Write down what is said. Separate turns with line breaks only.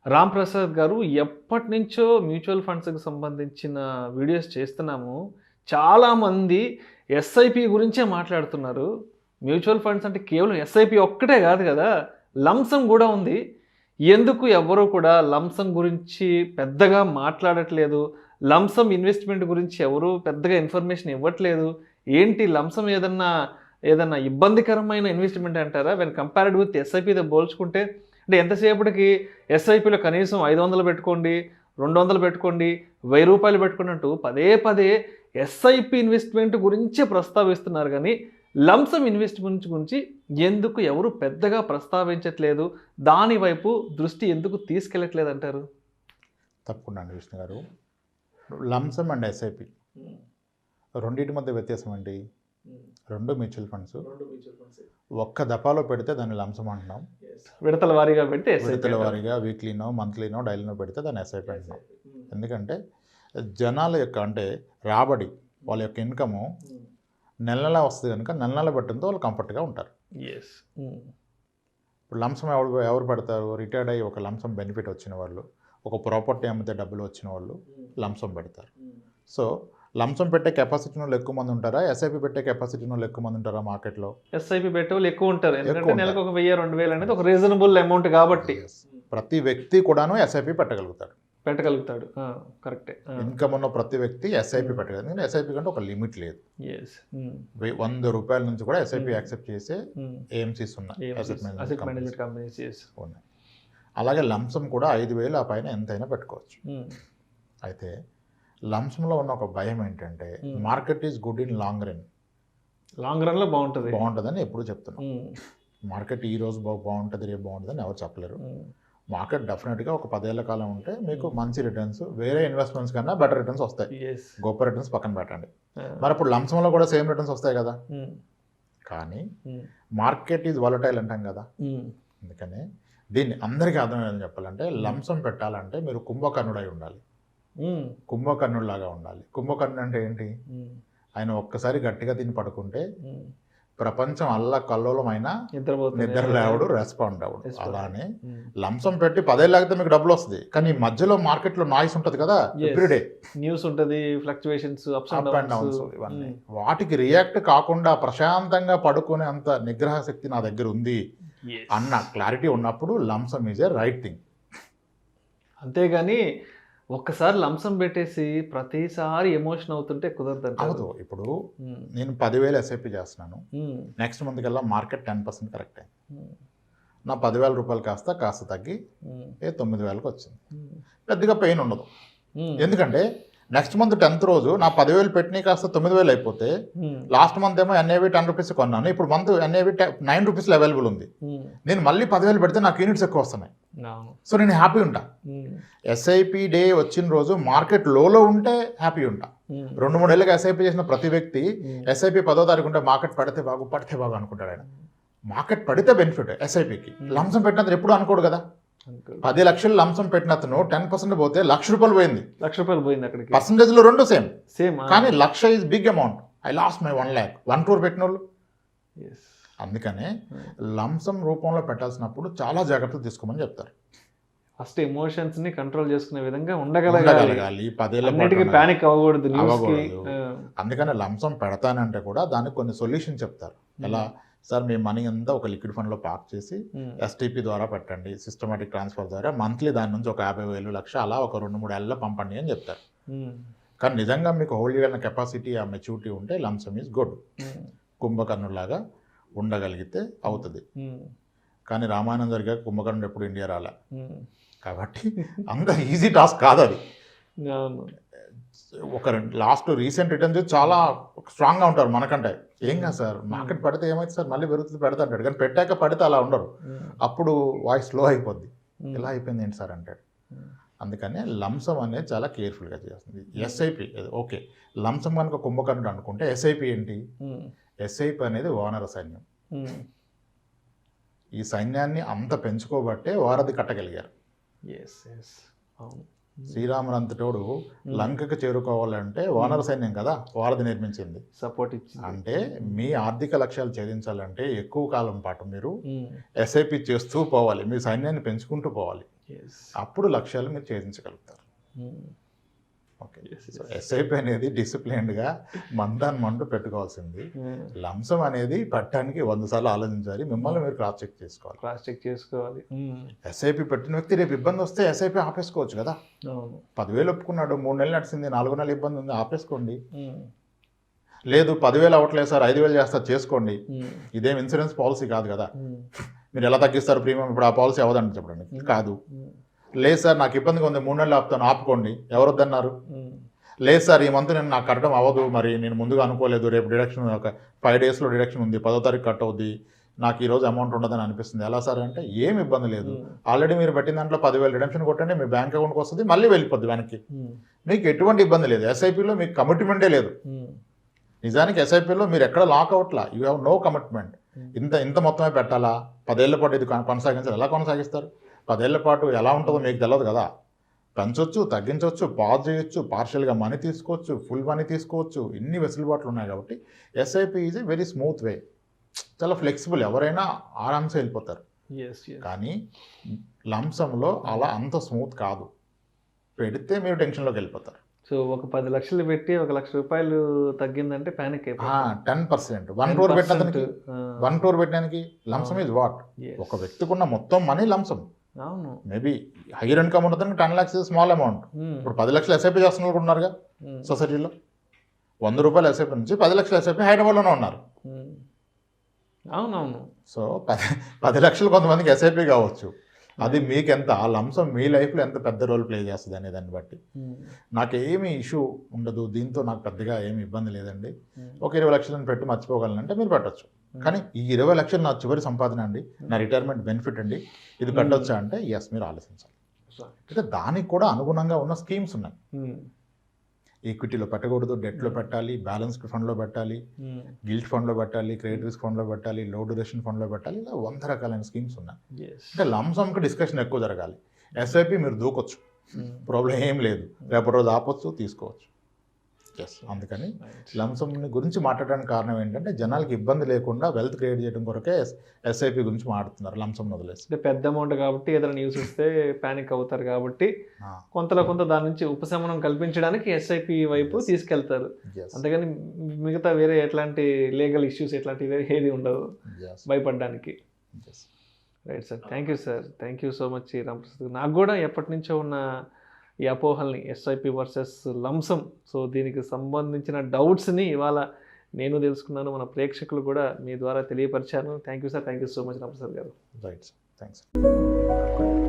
రామ్ ప్రసాద్ గారు ఎప్పటినుంచో మ్యూచువల్ ఫండ్స్‌కి సంబంధించిన వీడియోస్ చేస్తున్నాము. చాలామంది ఎస్ఐపి గురించే మాట్లాడుతున్నారు. మ్యూచువల్ ఫండ్స్ అంటే కేవలం ఎస్ఐపి ఒక్కటే కాదు కదా! లంసమ్ గూడా ఉంది. ఎందుకు ఎవ్వరు కూడా లంసమ్ గురించి పెద్దగా మాట్లాడట్లేదు? లంసమ్ ఇన్వెస్ట్‌మెంట్ గురించి ఎవరు పెద్దగా ఇన్ఫర్మేషన్ ఇవ్వట్లేదు. ఏంటి లంసమ్ ఏదన్నా ఇబ్బందికరమైన ఇన్వెస్ట్‌మెంట్ అంటారా? వెన్ కంపేర్డ్ విత్ ఎస్ఐపితో పోల్చుకుంటే అంటే ఎంతసేపటికి ఎస్ఐపిలో కనీసం 500 పెట్టుకోండి, 200 పెట్టుకోండి, రూ. 1000 పెట్టుకోండి అంటూ పదే పదే ఎస్ఐపి ఇన్వెస్ట్‌మెంట్ గురించే ప్రస్తావిస్తున్నారు గానీ, లంసమ్ ఇన్వెస్ట్‌మెంట్ గురించి ఎందుకు ఎవరు పెద్దగా ప్రస్తావించట్లేదు? దాని వైపు దృష్టి ఎందుకు తీసుకెళ్ళట్లేదంటారు?
తప్పకుండా అండి విష్ణు గారు. లంసమ్ అండ్ ఎస్ఐపి రెండింటి మధ్య వ్యత్యాసం ఏంటి? రెండు మ్యూచువల్ ఫండ్స్. ఒక్క దఫాలో పెడితే దాన్ని లంసమ్ అంటున్నాం.
విడతల వారీగా పెడితే
విడతల వారీగా వీక్లీనో, మంత్లీనో, డైలీనో పెడితే దాన్ని ఎస్ఐపి అంటున్నాం. ఎందుకంటే జనాల యొక్క అంటే రాబడి వాళ్ళ యొక్క ఇన్కము నెల వస్తుంది కనుక నెల పెట్టడంతో వాళ్ళు కంఫర్ట్గా ఉంటారు. ఇప్పుడు లంసమ్ ఎవరు పెడతారు? రిటైర్డ్ అయ్యి ఒక లంసమ్ బెనిఫిట్ వచ్చిన వాళ్ళు, ఒక ప్రాపర్టీ అమ్మితే డబ్బులు వచ్చిన వాళ్ళు లంసమ్ పెడతారు. సో లంసమ్ పెట్టే కెపాసిటీ వాళ్ళు ఎక్కువ మంది ఉంటారా? ఎస్ఐపి పెట్టే కెపాసిటీ వాళ్ళు ఎక్కువ మంది ఉంటారా మార్కెట్లో?
ఎస్ఐపి పెట్టే వాళ్ళు ఎక్కువ ఉంటారు. ఎందుకంటే నెలకు ఒక 1000, 2000 అనేది ఒక రీజనబుల్ అమౌంట్ కాబట్టి
ప్రతి వ్యక్తి కూడాను ఎస్ఐపి పెట్టగలుగుతాడు.
కరెక్టే.
ఇన్కమ్ ఉన్న ప్రతి వ్యక్తి ఎస్ఐపి పెట్టగలదు. ఎస్ఐపి కంటే ఒక లిమిట్ లేదు. 100 రూపాయల నుంచి కూడా ఎస్ఐపి యాక్సెప్ట్ చేసే ఏఎంసీస్ ఉన్నాయి, ఉన్నాయి. అలాగే లంసమ్ కూడా 5000 ఆ పైన ఎంతైనా పెట్టుకోవచ్చు. అయితే లంసంలో ఉన్న ఒక భయం ఏంటంటే market is good in long రన్లో బాగుంటుందని ఎప్పుడు చెప్తున్నాం. మార్కెట్ ఈ రోజు బాగుంటుంది, రేపు బాగుంటుందని ఎవరు చెప్పలేరు. మార్కెట్ డెఫినెట్గా ఒక 10 ఏళ్ల కాలం ఉంటే మీకు మంచి రిటర్న్స్, వేరే ఇన్వెస్ట్మెంట్స్ కన్నా బెటర్ రిటర్న్స్ వస్తాయి. గొప్ప రిటర్న్స్ పక్కన పెట్టండి. మరి అప్పుడు లంసంలో కూడా సేమ్ రిటర్న్స్ వస్తాయి కదా. కానీ మార్కెట్ ఈజ్ వాలటైల్ అంటాం కదా. అందుకని దీన్ని అందరికీ అర్థమయ్యేదని చెప్పాలంటే లంసం పెట్టాలంటే మీరు కుంభకర్ణుడై ఉండాలి. కుంభకర్ణుడిలాగా ఉండాలి. కుంభకర్ణుడు అంటే ఏంటి? ఆయన ఒక్కసారి గట్టిగా తిని పడుకుంటే ప్రపంచం కల్లోలమైన నిద్ర లేవడు, రెస్పాండ్ అవ్వడు. అలానే లంసం పెట్టి 10 ఏళ్ళు ఆగితే మీకు డబ్బులు వస్తుంది. కానీ మధ్యలో మార్కెట్లో నాయిస్ ఉంటుంది కదా, ఎవ్రీడే
న్యూస్ ఉంటుంది, ఫ్లక్చువేషన్స్, అప్ అండ్ డౌన్స్,
ఇవన్నీ వాటికి రియాక్ట్ కాకుండా ప్రశాంతంగా పడుకునే అంత నిగ్రహ శక్తి నా దగ్గర ఉంది అన్న క్లారిటీ ఉన్నప్పుడు లంసం ఈజ్ ఏ రైట్ థింగ్.
అంతేగాని ఒక్కసారి లంసం పెట్టేసి ప్రతిసారి ఎమోషన్ అవుతుంటే కుదరదు.
అవదు. ఇప్పుడు నేను 10,000 ఎస్ఐపి చేస్తున్నాను, నెక్స్ట్ మంత్ కల్లా మార్కెట్ 10% కరెక్ట్ అయింది. నా 10,000 రూపాయలు కాస్త తగ్గి 9,000కి వచ్చింది. పెద్దగా పెయిన్ ఉండదు. ఎందుకంటే నెక్స్ట్ మంత్ 10th రోజు నా 10,000 పెట్టిన కాస్త 9,000 అయిపోతే లాస్ట్ మంత్ ఏమో ఎన్ఏవి 10 రూపీస్ కొన్నాను, ఇప్పుడు మంత్ ఎన్ఏవి 9 రూపీస్లో అవైలబుల్ ఉంది. నేను మళ్ళీ 10,000 పెడితే నాకు యూనిట్స్ ఎక్కువ వస్తున్నాయి. సో నేను హ్యాపీ ఉంటా. ఎస్ఐపి డే వచ్చిన రోజు మార్కెట్ లోలో ఉంటే హ్యాపీ ఉంటా. 2-3 ఏళ్ళకి ఎస్ఐపి చేసిన ప్రతి వ్యక్తి ఎస్ఐపి 10వ తారీఖు ఉంటే మార్కెట్ పడితే బాగు అనుకుంటాడు. ఆయన మార్కెట్ పడితే బెనిఫిట్. ఎస్ఐపికి లంసం పెట్టినంత ఎప్పుడు అనుకోడు కదా. 10 లక్షలు లంసం పెట్టిన అతను 10% పోతే ₹1,00,000 పోయింది.
అక్కడికి
పర్సంటేజ్లో రెండు సేమ్. కానీ 1,00,000 is big amount. I lost my 1 lakh, 1 crore పెట్టిన వాళ్ళు. అందుకనే లంసం రూపంలో పెట్టాల్సినప్పుడు చాలా జాగ్రత్తలు తీసుకోమని చెప్తారు.
ఫస్ట్ ఎమోషన్స్ ని కంట్రోల్ చేసుకునే విధంగా ఉండగలగాలి.
10 ఏళ్ళ
పానిక్ అవ్వకూడదు.
అందుకని లంసం పెడతానంటే కూడా దానికి కొన్ని సొల్యూషన్ చెప్తారు. ఎలా సార్, మీ మనీ అంతా ఒక లిక్విడ్ ఫండ్లో పార్క్ చేసి ఎస్టీపీ ద్వారా పెట్టండి, సిస్టమాటిక్ ట్రాన్స్ఫర్ ద్వారా మంత్లీ దాని నుంచి ఒక 50,000, 1,00,000 అలా ఒక 2-3 ఏళ్ళలో పంపండి అని చెప్తారు. కానీ నిజంగా మీకు హోల్డ్ చేయగలిగిన కెపాసిటీ, ఆ మెచ్యూరిటీ ఉంటే లంసమ్ ఈజ్ గుడ్. కుంభకర్ణులాగా ఉండగలిగితే అవుతుంది. కానీ రామానందర్ గారు కుంభకర్ణుడు ఎప్పుడు ఇండియా రాలే కాబట్టి అంత ఈజీ టాస్క్ కాదు అది. ఒక లాస్ట్ రీసెంట్ రిటర్న్స్ చాలా స్ట్రాంగ్గా ఉంటారు మనకంటే. ఏం కాదు సార్, మార్కెట్ పడితే ఏమైతే సార్ మళ్ళీ పెరుగుతుంది పెడతా అంటాడు. కానీ పెట్టాక పడితే అలా ఉండరు. అప్పుడు వాయిస్ స్లో అయిపోద్ది. ఇలా అయిపోయింది ఏంటి సార్ అంటాడు. అందుకనే లంసం అనేది చాలా కేర్ఫుల్గా చేస్తుంది. ఎస్ఐపి ఓకే, లంసం కనుక కుంభకర్ణుడు అనుకుంటే ఎస్ఐపి ఏంటి? ఎస్ఐపి అనేది వానర సైన్యం. ఈ సైన్యాన్ని అంత పెంచుకోబట్టే వారధి కట్టగలిగారు. శ్రీరాముడు అంతటోడు లంకకు చేరుకోవాలంటే వానర సైన్యం కదా వారధి నిర్మించింది,
సపోర్ట్ ఇచ్చింది.
అంటే మీ ఆర్థిక లక్ష్యాలు ఛేదించాలంటే ఎక్కువ కాలం పాటు మీరు ఎస్ఐపి చేస్తూ పోవాలి, మీ సైన్యాన్ని పెంచుకుంటూ పోవాలి. అప్పుడు లక్ష్యాలు మీరు ఛేదించగలుగుతారు. ఓకే, సో ఎస్ఐపి అనేది డిసిప్లైన్డ్గా మంటూ పెట్టుకోవాల్సింది. లంసం అనేది పెట్టడానికి 100 సార్లు ఆలోచించాలి. మిమ్మల్ని మీరు క్రాస్ చెక్ చేసుకోవాలి. ఎస్ఐపి పెట్టిన వ్యక్తి రేపు ఇబ్బంది వస్తే ఎస్ఐపి ఆపేసుకోవచ్చు కదా. 10,000 ఒప్పుకున్నాడు, 3 నెలలు నడిచింది, 4 నెలలు ఇబ్బంది ఉంది, ఆపేసుకోండి. లేదు 10,000 అవ్వట్లేదు సార్, 5,000 చేస్తారు, చేసుకోండి. ఇదేం ఇన్సూరెన్స్ పాలసీ కాదు కదా, మీరు ఎలా తగ్గిస్తారు ప్రీమియం, ఇప్పుడు ఆ పాలసీ అవ్వదండి చెప్పండి. కాదు. లేదు సార్ నాకు ఇబ్బందిగా ఉంది, 3 నెలలు ఆపుతాను, ఆపుకోండి. ఎవరు వద్దన్నారు? లేదు సార్ ఈ మంత్ నేను నాకు కట్టడం అవ్వదు, మరి నేను ముందుగా అనుకోలేదు, రేపు డిడక్షన్ ఒక 5 డేస్లో డిడక్షన్ ఉంది, 10వ తారీఖు కట్ అవుద్ది, నాకు ఈరోజు అమౌంట్ ఉండదని అనిపిస్తుంది, ఎలా సార్ అంటే ఏం ఇబ్బంది లేదు, ఆల్రెడీ మీరు పెట్టిన దాంట్లో 10,000 రిడక్షన్ కొట్టండి, మీ బ్యాంక్ అకౌంట్కి వస్తుంది, మళ్ళీ వెళ్ళిపోద్ది వెనక్కి, మీకు ఎటువంటి ఇబ్బంది లేదు. ఎస్ఐపిలో మీకు కమిట్మెంటే లేదు. నిజానికి ఎస్ఐపిలో మీరు ఎక్కడ లాక్ అవుట్లా, యూ హ్యావ్ నో కమిట్మెంట్. ఇంత మొత్తమే పెట్టాలా, 10 ఏళ్ల పాటు ఇది కొనసాగించాలి, ఎలా కొనసాగిస్తారు? 10 ఏళ్ల పాటు ఎలా ఉంటుందో మీకు తెలియదు కదా. పెంచవచ్చు, తగ్గించవచ్చు, పాజ్ చేయొచ్చు, పార్షియల్గా మనీ తీసుకోవచ్చు, ఫుల్ మనీ తీసుకోవచ్చు, ఇన్ని వెసులుబాట్లు ఉన్నాయి. కాబట్టి SIP is a very smooth way, చాలా ఫ్లెక్సిబుల్, ఎవరైనా ఆరామ్సే వెళ్ళిపోతారు. కానీ లంసంలో అలా అంత స్మూత్ కాదు, పెడితే మీరు టెన్షన్లోకి వెళ్ళిపోతారు.
సో ఒక 10 లక్షలు పెట్టి 1 లక్ష రూపాయలు తగ్గిందంటే ప్యానిక్ అయిపోతుంది.
10%, 1 crore పెట్టడానికి 1 crore పెట్టడానికి లంసం ఈజ్ వాట్? ఒక వ్యక్తికి ఉన్న మొత్తం మనీ లంసం.
అవును,
మేబీ హైయర్ ఇన్కమ్ ఉన్నదానికి 10 lakhs స్మాల్ అమౌంట్. ఇప్పుడు 10 లక్షలు ఎస్ఐపి చేస్తున్న వాళ్ళు ఉన్నారుగా సొసైటీలో. 100 రూపాయలు ఎస్ఐపి నుంచి 10 లక్షలు ఎస్ఐపి హైదరాబాద్లోనే ఉన్నారు.
అవునవును.
సో 10 లక్షలు కొంతమందికి ఎస్ఐపి కావచ్చు. అది మీకెంత, ఆ లంసం మీ లైఫ్లో ఎంత పెద్ద రోల్ ప్లే చేస్తుంది అనే దాన్ని బట్టి. నాకేమీ ఇష్యూ ఉండదు, దీంతో నాకు పెద్దగా ఏమి ఇబ్బంది లేదండి, ఒక 20 లక్షలను పెట్టి మర్చిపోగలనంటే మీరు పెట్టచ్చు. కానీ ఈ 20 లక్షలు నా చివరి సంపాదన అండి, నా రిటైర్మెంట్ బెనిఫిట్ అండి, ఇది పెట్టొచ్చా అంటే ఎస్, మీరు ఆలోచించాలి. అంటే దానికి కూడా అనుగుణంగా ఉన్న స్కీమ్స్ ఉన్నాయి. ఈక్విటీలో పెట్టకూడదు, డెట్లో పెట్టాలి, బ్యాలెన్స్డ్ ఫండ్లో పెట్టాలి, గిల్ట్ ఫండ్లో పెట్టాలి, క్రెడిట్ రిస్క్ ఫండ్లో పెట్టాలి, లో డ్యూరేషన్ ఫండ్లో పెట్టాలి, ఇలా 100 రకాలైన స్కీమ్స్ ఉన్నాయి. అంటే లంసంకి డిస్కషన్ ఎక్కువ జరగాలి. ఎస్ఐపి మీరు దూకొచ్చు, ప్రాబ్లం ఏం లేదు, రేపటి రోజు ఆపొచ్చు, తీసుకోవచ్చు. ఎస్, అందుకని లంసం గురించి మాట్లాడడానికి కారణం ఏంటంటే జనాలకి ఇబ్బంది లేకుండా వెల్త్ క్రియేట్ చేయడం కొరకే ఎస్ఐపి గురించి మాట్లాడుతున్నారు, లంసం వదిలేసి.
అంటే పెద్ద అమౌంట్ కాబట్టి ఏదైనా న్యూస్ వస్తే ప్యానిక్ అవుతారు కాబట్టి కొంత దాని నుంచి ఉపశమనం కల్పించడానికి ఎస్ఐపి వైపు తీసుకెళ్తారు. అంతేగాని మిగతా వేరే ఎట్లాంటి లీగల్ ఇష్యూస్ ఎట్లాంటివి ఏది ఉండదు భయపడడానికి. Right sir, thank you sir, thank you so much Ramprasad. నాకు కూడా ఎప్పటి నుంచో ఉన్న ఈ అపోహల్ని, ఎస్ఐపి వర్సెస్ లంసం, సో దీనికి సంబంధించిన డౌట్స్ని ఇవాళ నేను తెలుసుకున్నాను, మన ప్రేక్షకులు కూడా మీ ద్వారా తెలియపరిచాను. Thank you sir, thank you so much Ramprasad garu.
Right sir, thanks.